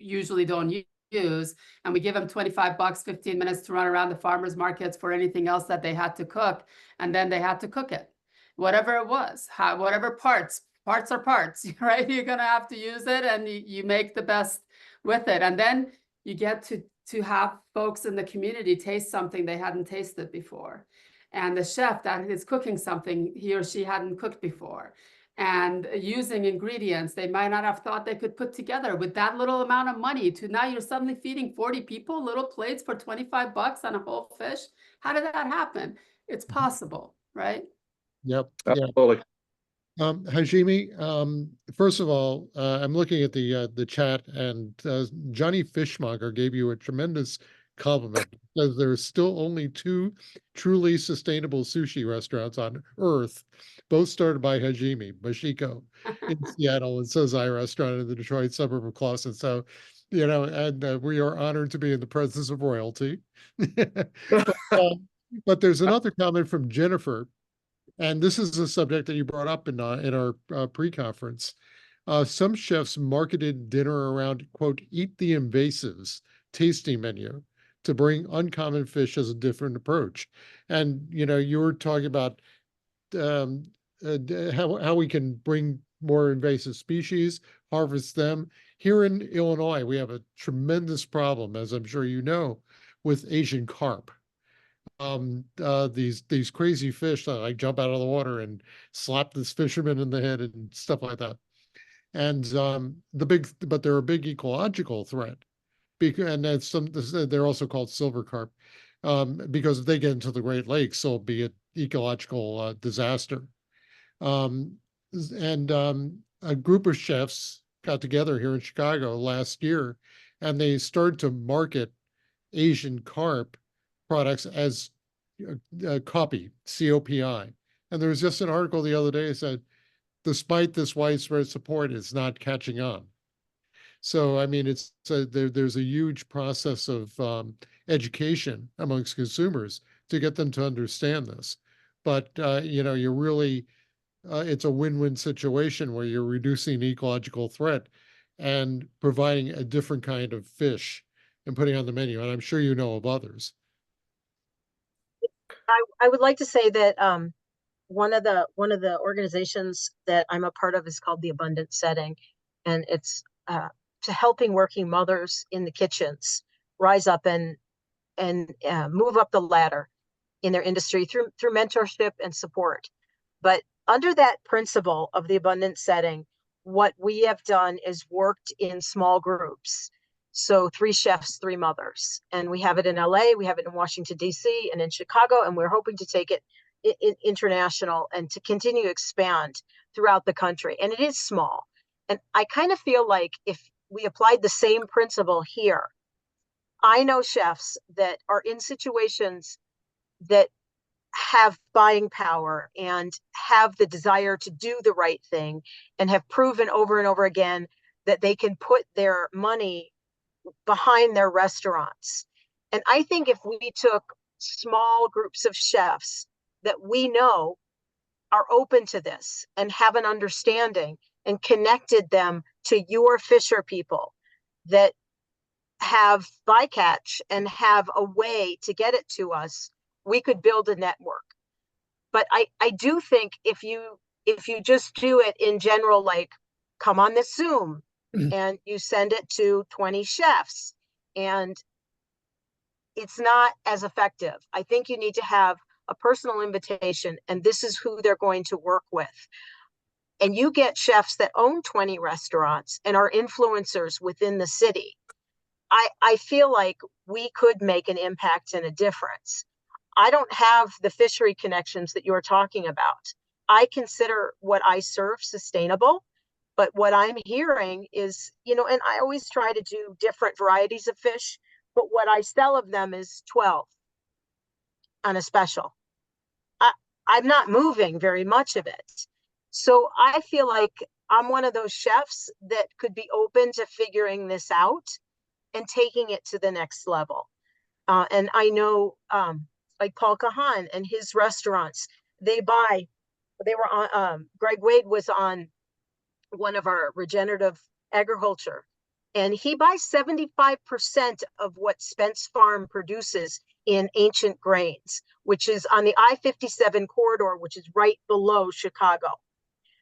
usually don't use, and we give them $25, 15 minutes to run around the farmers markets for anything else that they had to cook, and then they had to cook it, whatever it was, whatever parts are parts, right? You're gonna have to use it, and you make the best with it, and then you get to have folks in the community taste something they hadn't tasted before. and the chef that is cooking something he or she hadn't cooked before, and using ingredients they might not have thought they could put together with that little amount of money, to now you're suddenly feeding 40 people little plates for 25 bucks on a whole fish. How did that happen? It's possible, right? Yep. Yeah. Absolutely. Hajime, first of all, I'm looking at the chat, and Johnny Fishmonger gave you a tremendous compliment, because there's still only 2 truly sustainable sushi restaurants on Earth, both started by Hajime, Mashiko in Seattle and Sozai Restaurant in the Detroit suburb of Clawson. So, and we are honored to be in the presence of royalty. But there's another comment from Jennifer. And this is a subject that you brought up in our pre-conference. Some chefs marketed dinner around, quote, eat the invasives tasting menu to bring uncommon fish as a different approach. And, you were talking about how we can bring more invasive species, harvest them. Here in Illinois, we have a tremendous problem, as I'm sure you know, with Asian carp. These crazy fish that like jump out of the water and slap this fisherman in the head and stuff like that. And but they're a big ecological threat, because and that's they're also called silver carp, because if they get into the Great Lakes, it'll be an ecological disaster. And a group of chefs got together here in Chicago last year, and they started to market Asian carp products as copy, COPI. And there was just an article the other day that said, despite this widespread support, it's not catching on. So, I mean, there's a huge process of education amongst consumers to get them to understand this. But, you're really, it's a win-win situation where you're reducing the ecological threat and providing a different kind of fish and putting on the menu. And I'm sure you know of others. I would like to say that one of the organizations that I'm a part of is called the Abundant Setting, and it's to helping working mothers in the kitchens rise up and move up the ladder in their industry through mentorship and support. But under that principle of the Abundant Setting, what we have done is worked in small groups. So 3 chefs, 3 mothers. And we have it in LA, we have it in Washington, D.C., and in Chicago, and we're hoping to take it international and to continue to expand throughout the country. And it is small. And I kind of feel like if we applied the same principle here, I know chefs that are in situations that have buying power and have the desire to do the right thing and have proven over and over again that they can put their money behind their restaurants. And I think if we took small groups of chefs that we know are open to this and have an understanding and connected them to your fisher people that have bycatch and have a way to get it to us, we could build a network. But I do think if you just do it in general, like come on this Zoom and you send it to 20 chefs, and it's not as effective. I think you need to have a personal invitation, and this is who they're going to work with. And you get chefs that own 20 restaurants and are influencers within the city. I feel like we could make an impact and a difference. I don't have the fishery connections that you're talking about. I consider what I serve sustainable, but what I'm hearing is, and I always try to do different varieties of fish, but what I sell of them is 12 on a special. I'm not moving very much of it. So I feel like I'm one of those chefs that could be open to figuring this out and taking it to the next level. And I know like Paul Kahan and his restaurants, they were on, Greg Wade was on one of our regenerative agriculture, and he buys 75% of what Spence Farm produces in Ancient Grains, which is on the I-57 corridor, which is right below Chicago.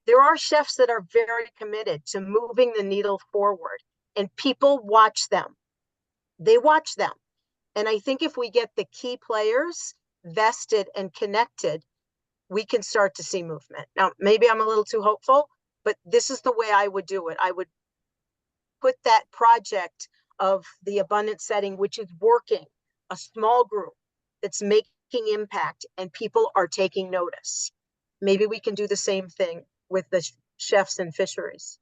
There are chefs that are very committed to moving the needle forward, and people watch them. They watch them. And I think if we get the key players vested and connected, we can start to see movement. Now, maybe I'm a little too hopeful, but this is the way I would do it. I would put that project of the abundant setting, which is working, a small group that's making impact, and people are taking notice. Maybe we can do the same thing with the chefs and fisheries.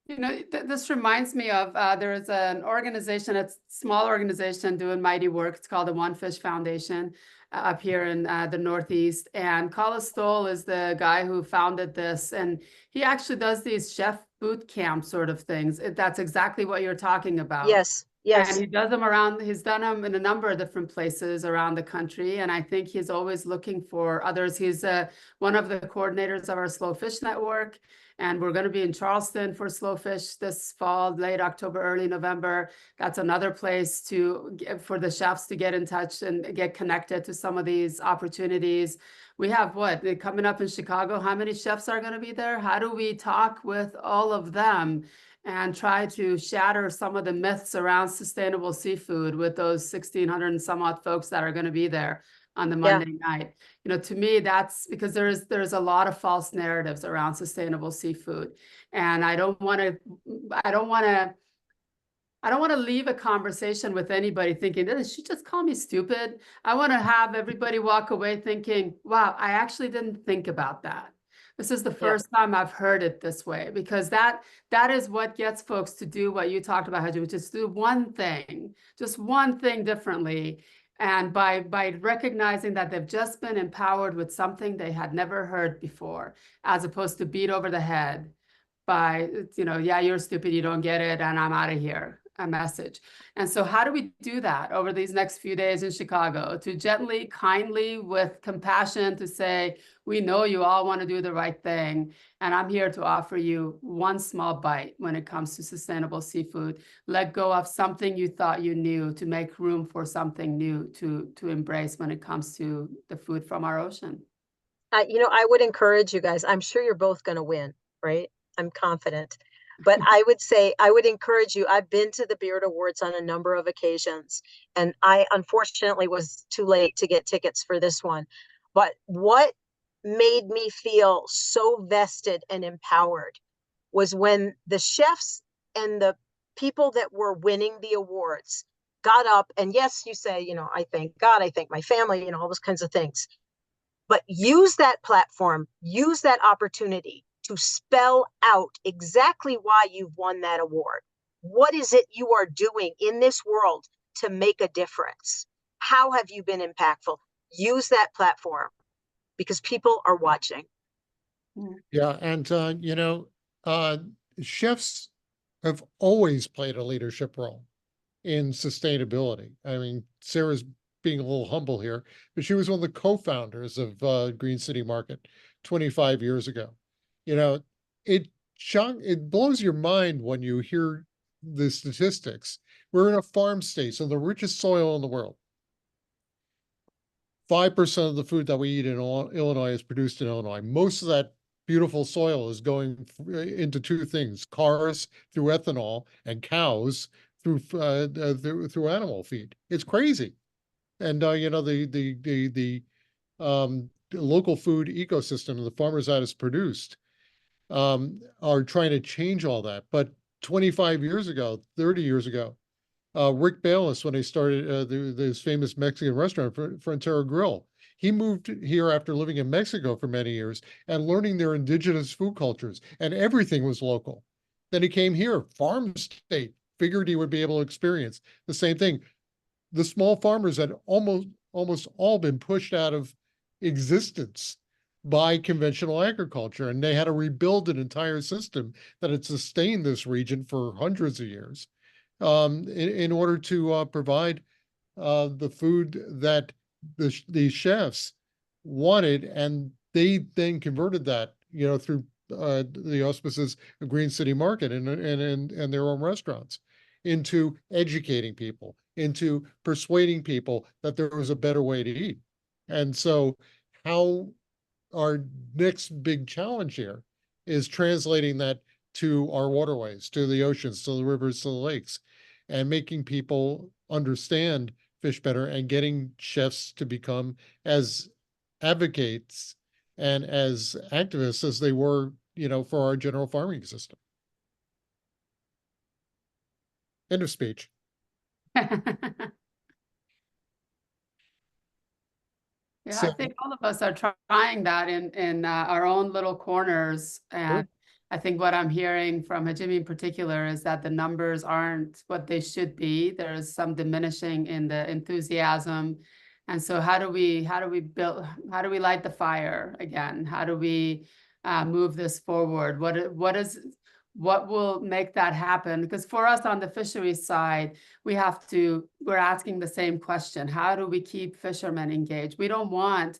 You know, this reminds me of there is an organization, it's a small organization doing mighty work. It's called the One Fish Foundation up here in the Northeast. And Collis Stoll is the guy who founded this. And he actually does these chef boot camp sort of things. That's exactly what you're talking about. Yes, yes. And he does them around, he's done them in a number of different places around the country. And I think he's always looking for others. He's one of the coordinators of our Slow Fish Network. And we're going to be in Charleston for Slow Fish this fall, late October, early November. That's another place for the chefs to get in touch and get connected to some of these opportunities. We have coming up in Chicago? How many chefs are going to be there? How do we talk with all of them and try to shatter some of the myths around sustainable seafood with those 1,600 and some odd folks that are going to be there on the Monday night? You know, to me, that's because there's a lot of false narratives around sustainable seafood. And I don't want to leave a conversation with anybody thinking, did she just call me stupid? I want to have everybody walk away thinking, wow, I actually didn't think about that. This is the first time I've heard it this way, because that is what gets folks to do what you talked about, Haji, which is do one thing, just one thing differently. And by recognizing that they've just been empowered with something they had never heard before, as opposed to beat over the head by, you know, yeah, you're stupid, you don't get it, and I'm out of here, a message. And so how do we do that over these next few days in Chicago, to gently, kindly, with compassion, to say, we know you all want to do the right thing, and I'm here to offer you one small bite when it comes to sustainable seafood. Let go of something you thought you knew to make room for something new to embrace when it comes to the food from our ocean. You know, I would encourage you guys. I'm sure you're both going to win, right? I'm confident. But I would say, I would encourage you. I've been to the Beard Awards on a number of occasions, and I unfortunately was too late to get tickets for this one. But what made me feel so vested and empowered was when the chefs and the people that were winning the awards got up, and yes, you say, you know, I thank God, I thank my family, you know, all those kinds of things. But use that platform, use that opportunity to spell out exactly why you've won that award. What is it you are doing in this world to make a difference? How have you been impactful? Use that platform, because people are watching. Yeah, and you know, chefs have always played a leadership role in sustainability. I mean, Sarah's being a little humble here, but she was one of the co-founders of Green City Market 25 years ago. You know, it blows your mind when you hear the statistics. We're in a farm state, so the richest soil in the world. 5% of the food that we eat in Illinois is produced in Illinois. Most of that beautiful soil is going into two things: cars through ethanol, and cows through animal feed. It's crazy. And you know, the local food ecosystem the farmers that is produced are trying to change all that. But 25 years ago, 30 years ago, Rick Bayless, when he started this famous Mexican restaurant, Frontera Grill, he moved here after living in Mexico for many years and learning their indigenous food cultures, and everything was local. Then he came here, farm state, figured he would be able to experience the same thing. The small farmers had almost all been pushed out of existence by conventional agriculture, and they had to rebuild an entire system that had sustained this region for hundreds of years in order to provide the food that the chefs wanted, and they then converted that, you know, through the auspices of Green City Market and their own restaurants, into educating people, into persuading people that there was a better way to eat. And so how our next big challenge here is translating that to our waterways, to the oceans, to the rivers, to the lakes, and making people understand fish better and getting chefs to become as advocates and as activists as they were, for our general farming system. End of speech. Yeah, So, I think all of us are trying that in our own little corners. And I think what I'm hearing from Jimmy in particular is that the numbers aren't what they should be. There's some diminishing in the enthusiasm. And so how do we light the fire again? How do we move this forward? What will make that happen? Because for us on the fisheries side, we're asking the same question. How do we keep fishermen engaged? We don't want,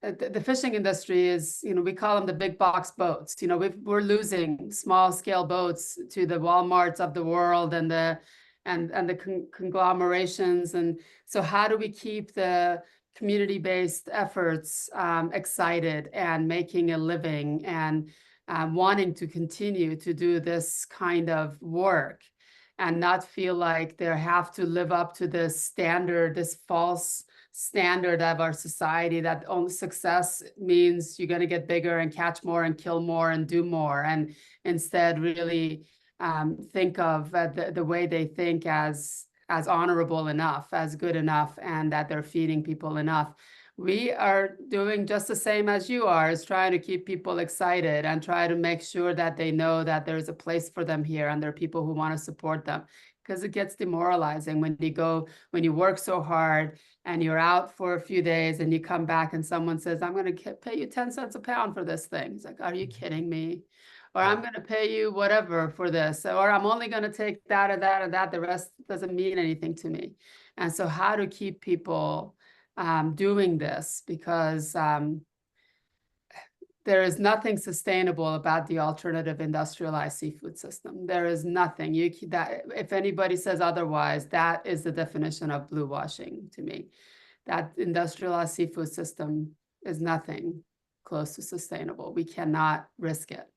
the fishing industry is, we call them the big box boats. We're losing small scale boats to the Walmarts of the world and the conglomerations. And so how do we keep the community-based efforts excited and making a living and wanting to continue to do this kind of work and not feel like they have to live up to this standard, this false standard of our society that only success means you're going to get bigger and catch more and kill more and do more, and instead really think of the way they think as honorable enough, as good enough, and that they're feeding people enough. We are doing just the same as you are, is trying to keep people excited and try to make sure that they know that there's a place for them here and there are people who want to support them, because it gets demoralizing when you work so hard and you're out for a few days and you come back and someone says, I'm going to pay you 10 cents a pound for this thing. It's like, are you kidding me? Or I'm going to pay you whatever for this, or I'm only going to take that or that or that. The rest doesn't mean anything to me. And so how to keep people doing this, because there is nothing sustainable about the alternative industrialized seafood system. There is nothing. That if anybody says otherwise, that is the definition of blue washing to me. That industrialized seafood system is nothing close to sustainable. We cannot risk it.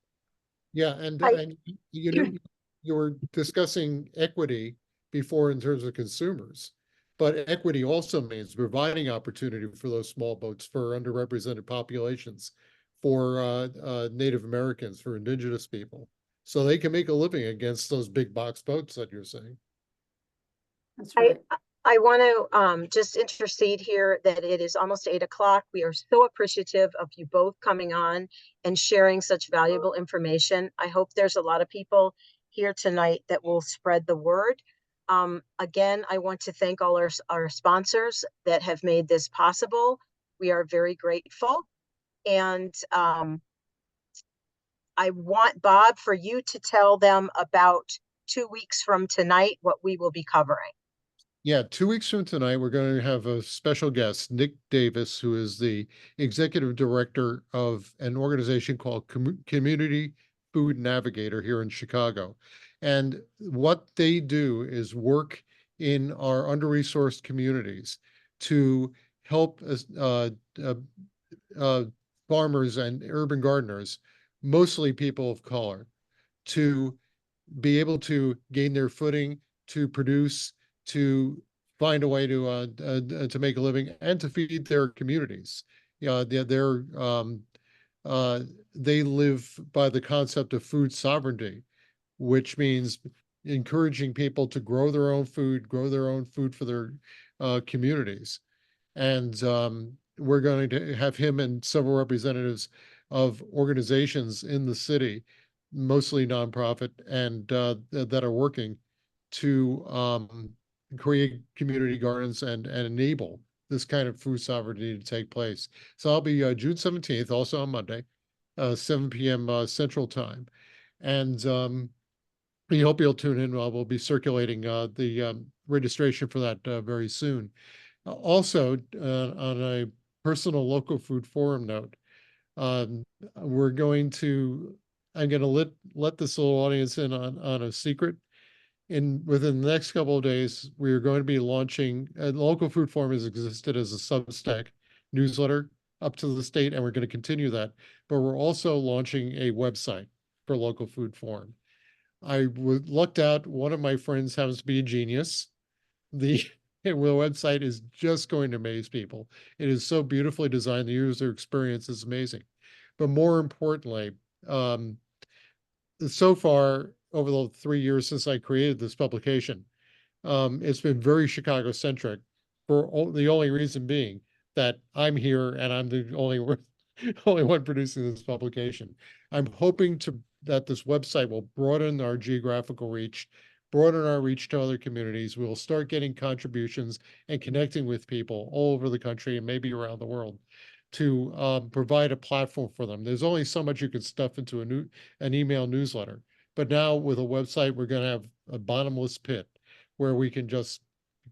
Yeah, and you were discussing equity before in terms of consumers, but equity also means providing opportunity for those small boats, for underrepresented populations, for Native Americans, for indigenous people, so they can make a living against those big box boats that you're saying. That's right. I want to just intercede here that it is almost 8 o'clock. We are so appreciative of you both coming on and sharing such valuable information. I hope there's a lot of people here tonight that will spread the word. Again, I want to thank all our sponsors that have made this possible. We are very grateful. And I want, Bob, for you to tell them about 2 weeks from tonight, what we will be covering. Yeah, 2 weeks from tonight, we're going to have a special guest, Nick Davis, who is the executive director of an organization called Community Food Navigator here in Chicago. And what they do is work in our under-resourced communities to help farmers and urban gardeners, mostly people of color, to be able to gain their footing, to produce, to find a way to make a living and to feed their communities. They live by the concept of food sovereignty, which means encouraging people to grow their own food for their communities. And we're going to have him and several representatives of organizations in the city, mostly nonprofit, and that are working to create community gardens and enable this kind of food sovereignty to take place. So I'll be June 17th, also on Monday, 7 p.m. Central Time. And we hope you'll tune in. We'll be circulating the registration for that very soon. Also, on a personal local food forum note, I'm going to let this little audience in on a secret. Within the next couple of days, we are going to be launching, Local Food Forum has existed as a Substack newsletter up to the state, and we're going to continue that. But we're also launching a website for Local Food Forum. I looked out, one of my friends happens to be a genius. the website is just going to amaze people. It is so beautifully designed. The user experience is amazing. But more importantly, so far, over the 3 years since I created this publication, it's been very Chicago-centric for the only reason being that I'm here and I'm the only one producing this publication. I'm hoping that this website will broaden our geographical reach, broaden our reach to other communities. We'll start getting contributions and connecting with people all over the country and maybe around the world to provide a platform for them. There's only so much you can stuff into an email newsletter. But now with a website, we're going to have a bottomless pit where we can just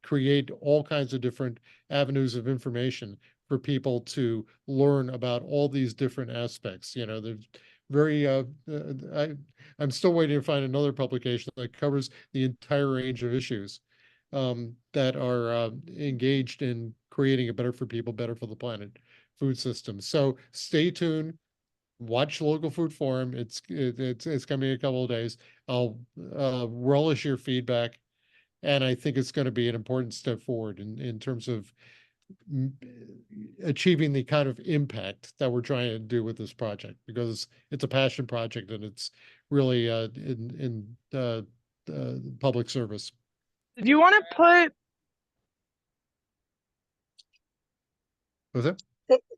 create all kinds of different avenues of information for people to learn about all these different aspects. There's very, I'm still waiting to find another publication that covers the entire range of issues that are engaged in creating a better for people, better for the planet food system. So stay tuned. Watch Local Food Forum. It's coming in a couple of days. I'll relish your feedback, and I think it's going to be an important step forward in terms of achieving the kind of impact that we're trying to do with this project, because it's a passion project and it's really in public service. Do you want to put? Was it?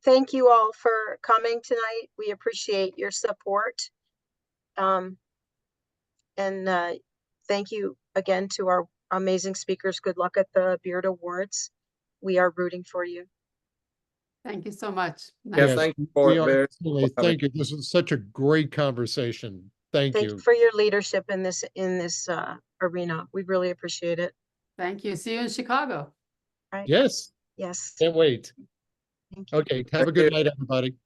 Thank you all for coming tonight. We appreciate your support. And thank you again to our amazing speakers. Good luck at the Beard Awards. We are rooting for you. Thank you so much. Yeah, Yes, thank you we for are very. absolutely- Thank you. This was such a great conversation. Thank Thank you. you for your leadership in this arena. We really appreciate it. Thank you. See you in Chicago. Right? Yes, Yes. can't wait. Thank you. Okay, have a good night, everybody.